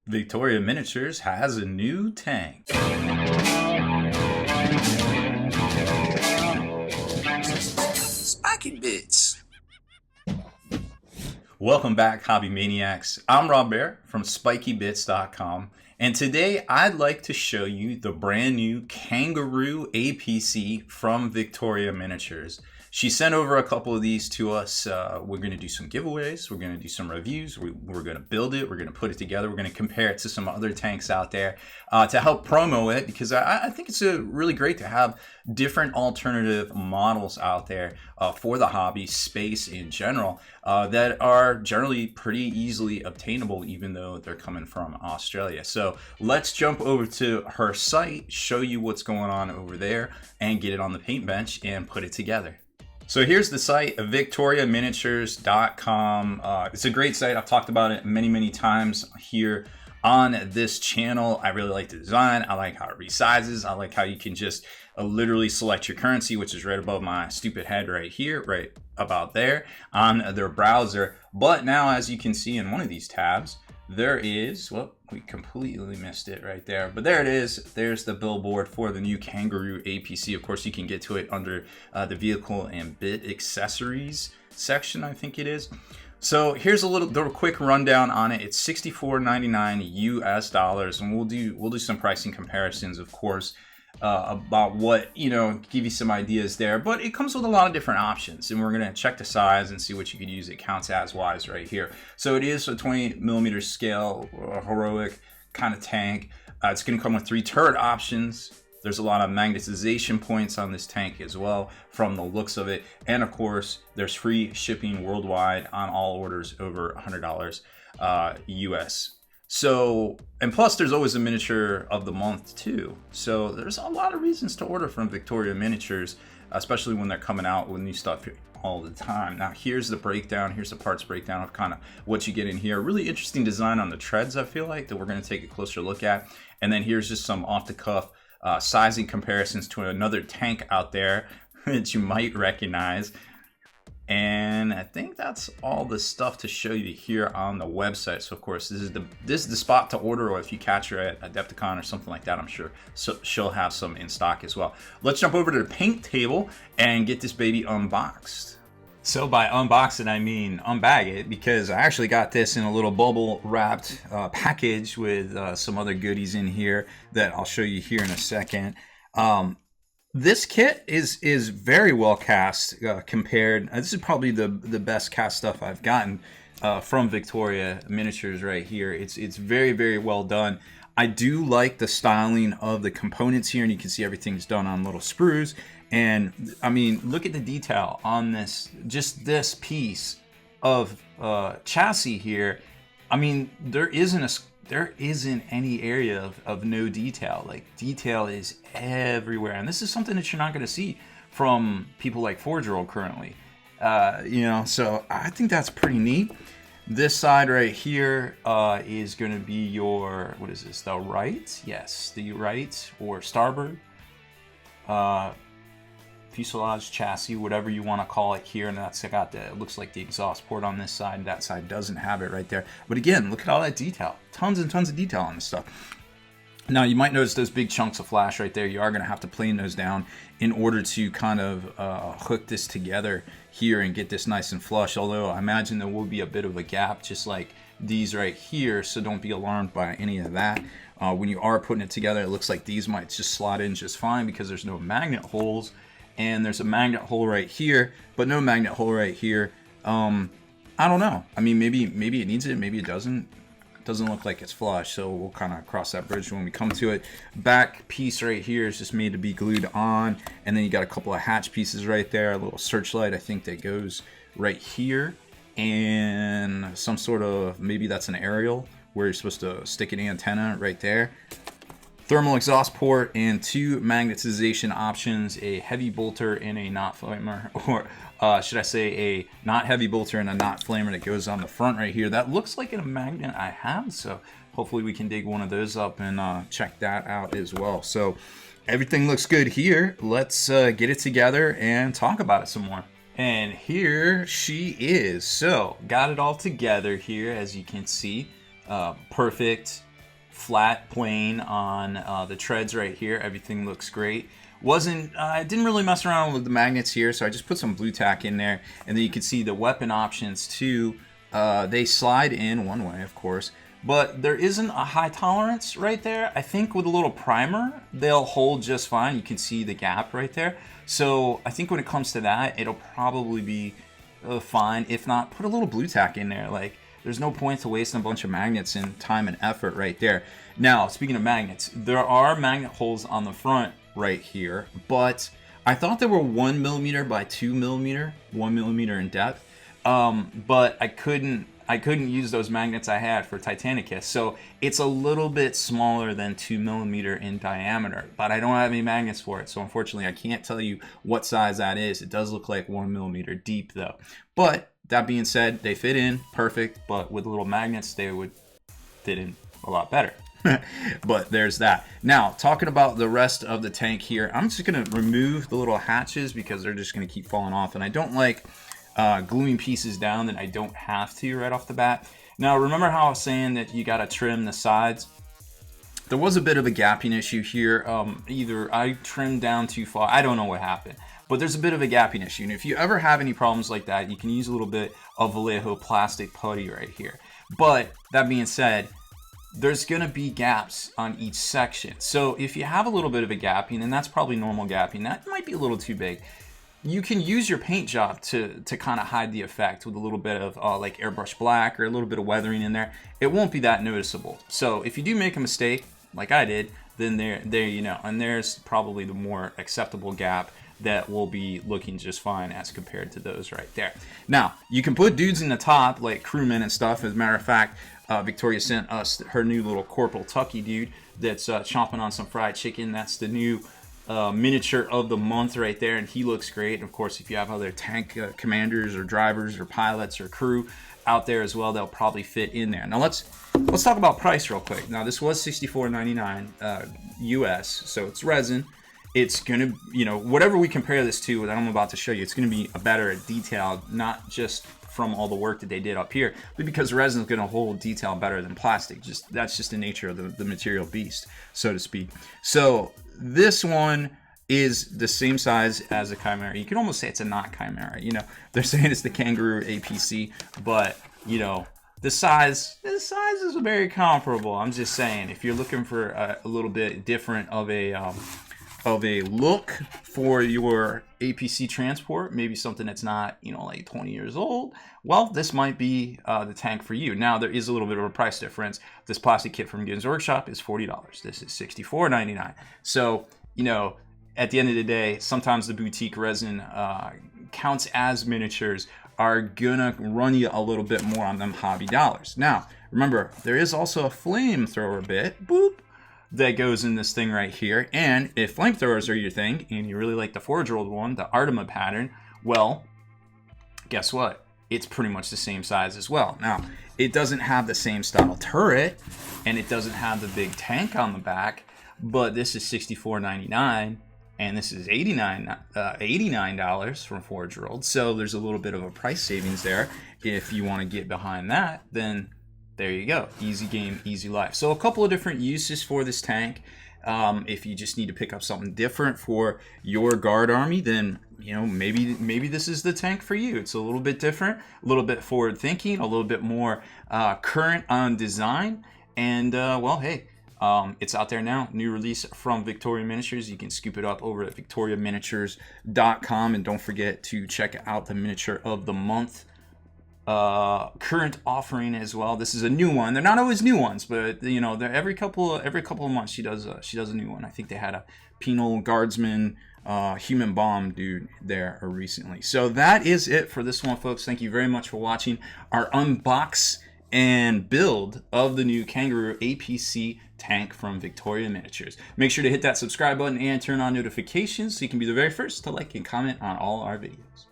Victoria Miniatures has a new tank. Spiky Bits. Welcome back, Hobby Maniacs. I'm Rob Bear from SpikyBits.com, and today I'd like to show you the brand new Kangaroo APC from Victoria Miniatures. She sent over a couple of these to us. We're going to do some giveaways. We're going to do some reviews. We're going to build it. We're going to put it together. We're going to compare it to some other tanks out there to help promo it, because I think it's really great to have different alternative models out there for the hobby space in general that are generally pretty easily obtainable, even though they're coming from Australia. So let's jump over to her site, show you what's going on over there, and get it on the paint bench and put it together. So here's the site, victoriaminiatures.com. It's a great site. I've talked about it many times here on this channel. I really like the design. I like how it resizes. I like how you can just literally select your currency, which is right above my stupid head right here, right about there on their browser. But now, as you can see in one of these tabs, there is, well, we completely missed it right there, but there it is. There's the billboard for the new Kangaroo APC. Of course, you can get to it under the vehicle and bit accessories section, I think it is. So here's a little quick rundown on it. It's $64.99 US dollars, and we'll do some pricing comparisons, of course, about what, give you some ideas there. But it comes with a lot of different options, and we're going to check the size and see what you could use it counts as wise right here. So it is a 20mm scale, heroic kind of tank. It's going to come with 3 turret options. There's a lot of magnetization points on this tank as well from the looks of it. And of course, there's free shipping worldwide on all orders over $100 US. So, and plus there's always a miniature of the month too. So there's a lot of reasons to order from Victoria Miniatures, especially when they're coming out with new stuff all the time. Now here's the breakdown. Here's the parts breakdown of kind of what you get in here. Really interesting design on the treads, I feel like, that we're going to take a closer look at. And then here's just some off the cuff sizing comparisons to another tank out there that you might recognize. And I think that's all the stuff to show you here on the website. So of course, this is the spot to order, or if you catch her at Adepticon or something like that, I'm sure she'll have some in stock as well. Let's jump over to the paint table and get this baby unboxed. So by unbox it, I mean unbag it, because I actually got this in a little bubble wrapped package with some other goodies in here that I'll show you here in a second. This kit is very well cast compared. This is probably the best cast stuff I've gotten from Victoria Miniatures right here. It's very well done. I do like the styling of the components here, and you can see everything's done on little sprues. And I mean, look at the detail on this, just this piece of chassis here. I mean, there isn't any area of no detail. Like, detail is everywhere, and this is something that you're not going to see from people like Forge Roll currently. So I think that's pretty neat. This side right here is going to be your, what is this, the right? Yes, the right or starboard fuselage chassis, whatever you want to call it here. And that's got it looks like the exhaust port on this side. That side doesn't have it right there. But again, look at all that detail. Tons and tons of detail on this stuff. Now, you might notice those big chunks of flash right there. You are going to have to plane those down in order to kind of hook this together here and get this nice and flush. Although I imagine there will be a bit of a gap, just like these right here. So don't be alarmed by any of that. When you are putting it together, it looks like these might just slot in just fine because there's no magnet holes. And there's a magnet hole right here, but no magnet hole right here. I don't know. I mean, maybe it needs it, maybe it doesn't. It doesn't look like it's flush, so we'll kind of cross that bridge when we come to it. Back piece right here is just made to be glued on, and then you got a couple of hatch pieces right there, a little searchlight, I think, that goes right here, and some sort of, maybe that's an aerial where you're supposed to stick an antenna right there. Thermal exhaust port and 2 magnetization options, a heavy bolter and a not flamer, or should I say a not heavy bolter and a not flamer that goes on the front right here. That looks like a magnet I have, so hopefully we can dig one of those up and check that out as well. So everything looks good here. Let's get it together and talk about it some more. And here she is. So got it all together here, as you can see. Perfect flat plane on the treads right here. Everything looks great. I didn't really mess around with the magnets here, so I just put some blue tack in there, and then you can see the weapon options too. They slide in one way, of course, but there isn't a high tolerance right there. I think with a little primer, they'll hold just fine. You can see the gap right there. So I think when it comes to that, it'll probably be fine. If not, put a little blue tack in there. Like, there's no point to wasting a bunch of magnets and time and effort right there. Now, speaking of magnets, there are magnet holes on the front right here, but I thought they were 1 millimeter by 2 millimeter, 1 millimeter in depth. But I couldn't use those magnets I had for Titanicus, so it's a little bit smaller than 2 millimeter in diameter, but I don't have any magnets for it, so unfortunately I can't tell you what size that is. It does look like 1 millimeter deep though. But that being said, they fit in perfect, but with little magnets they would fit in a lot better. But there's that. Now, talking about the rest of the tank here, I'm just going to remove the little hatches because they're just going to keep falling off, and I don't like gluing pieces down that I don't have to right off the bat. Now, remember how I was saying that you got to trim the sides? There was a bit of a gapping issue here. Either I trimmed down too far, I don't know what happened, but there's a bit of a gapping issue. And if you ever have any problems like that, you can use a little bit of Vallejo plastic putty right here. But that being said, there's going to be gaps on each section. So if you have a little bit of a gapping, and that's probably normal gapping, that might be a little too big, you can use your paint job to kind of hide the effect with a little bit of like airbrush black or a little bit of weathering in there. It won't be that noticeable. So if you do make a mistake, like I did, then there you know. And there's probably the more acceptable gap that will be looking just fine as compared to those right there. Now, you can put dudes in the top, like crewmen and stuff. As a matter of fact, Victoria sent us her new little Corporal Tucky dude that's chomping on some fried chicken. That's the new miniature of the month right there, and he looks great. And of course, if you have other tank commanders or drivers or pilots or crew out there as well, they'll probably fit in there. Now let's talk about price real quick. Now this was $64.99 US, so it's resin. It's gonna, whatever we compare this to that I'm about to show you, it's gonna be a better detailed, not just from all the work that they did up here, but because resin is gonna hold detail better than plastic. That's just the nature of the material beast, so to speak. So this one is the same size as a Chimera. You can almost say it's a not Chimera. They're saying it's the Kangaroo APC, but the size is very comparable. I'm just saying, if you're looking for a little bit different of a look for your APC transport, maybe something that's not like 20 years old, well, this might be the tank for you. Now, there is a little bit of a price difference. This plastic kit from Games Workshop is $40. This is $64.99. So at the end of the day, sometimes the boutique resin counts as miniatures are gonna run you a little bit more on them hobby dollars. Now, remember, there is also a flamethrower bit, boop, that goes in this thing right here. And if flamethrowers are your thing and you really like the Forge-Rolled one, the Artima pattern, well, guess what? It's pretty much the same size as well. Now, it doesn't have the same style turret and it doesn't have the big tank on the back, but this is $64.99 and this is $89 from Forge-Rolled. So there's a little bit of a price savings there. If you want to get behind that, then there you go. Easy game, easy life. So a couple of different uses for this tank. If you just need to pick up something different for your guard army, then maybe this is the tank for you. It's a little bit different, a little bit forward thinking, a little bit more current on design, and well, hey, it's out there now. New release from Victoria Miniatures. You can scoop it up over at victoriaminiatures.com, and don't forget to check out the miniature of the month current offering as well. This is a new one. They're not always new ones, but they're every couple of months she does a new one. I think they had a penal guardsman human bomb dude there recently. So that is it for this one, folks. Thank you very much for watching our unbox and build of the new Kangaroo APC tank from Victoria Miniatures. Make sure to hit that subscribe button and turn on notifications so you can be the very first to like and comment on all our videos.